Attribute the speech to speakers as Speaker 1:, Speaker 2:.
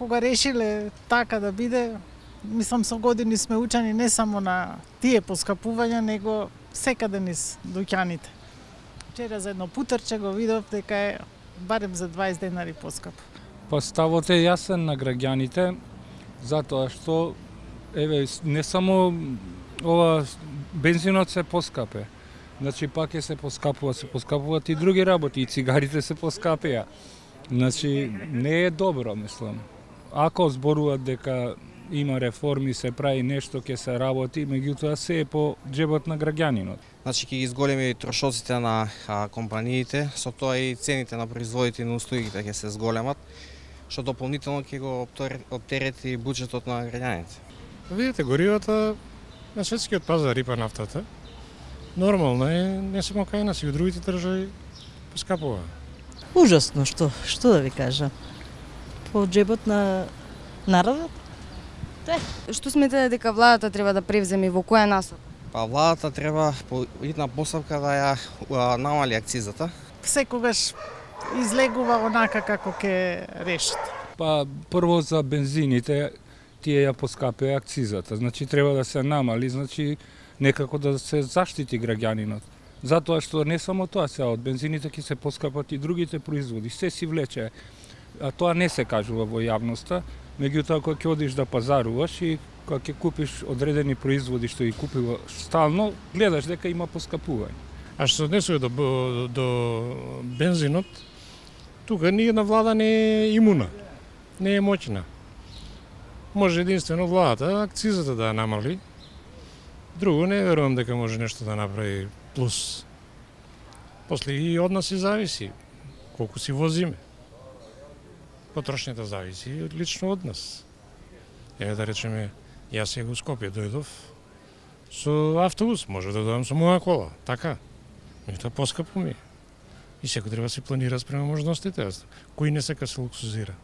Speaker 1: кога решиле така да биде, мислам со години сме учени не само на тие поскапувања, него секаде низ дуќаните. Вчера за едно путерче го видов дека е барем за 20 денари поскап.
Speaker 2: Па ставот е јасен на граѓаните, затоа што еве не само ова бензинот се поскапе. Значи пак се поскапуваат и други работи, и цигарите се поскапеа. Значи не е добро, мислам. Ако зборуваат дека има реформи, се прави нешто, ќе се работи, меѓутоа се е по џебот на граѓанинот.
Speaker 3: Значи ќе ги зголеми трошоците на компаниите, со тоа и цените на производите на услугите ќе се зголемат, што дополнително ќе го оптерети буџетот на граѓаните.
Speaker 4: Видите, горивата на светскиот пазар и па нафтата, нормално е, не само кај нас и у другите држави поскапува.
Speaker 5: Ужасно, што да ви кажам. По џебот на народот?
Speaker 6: Што сметате дека владата треба да превземе во која насока?
Speaker 3: Па владата треба по идна поставка да ја намали акцизата.
Speaker 1: Секогаш излегува онака како ќе решат.
Speaker 2: Па прво за бензините, тие ја поскапеа акцизата, значи треба да се намали, значи некако да се заштити граѓанинот. Затоа што не само тоа, сега од бензините ќе се поскапат и другите производи, се си влече. А тоа не се кажува во јавноста, меѓутоа кога ќе одиш да пазаруваш и кога ќе купиш одредени производи што ги купува стално, гледаш дека има поскапување.
Speaker 4: А што се однесува до бензинот, тука ниједна влада не е имуна, не е моќна. Може единствено владата акцизата да ја намали, друго не верувам дека може нешто да направи плюс. После и од нас и зависи колку си возиме. Потрошњата зависи лично од нас. Еве да речеме, јас сега у Скопје дојдов со автобус, може да дојдам со моја кола, така. Тоа поскапо ми. И секој треба да си планира спрема можностите. Кој не сека се луксузира.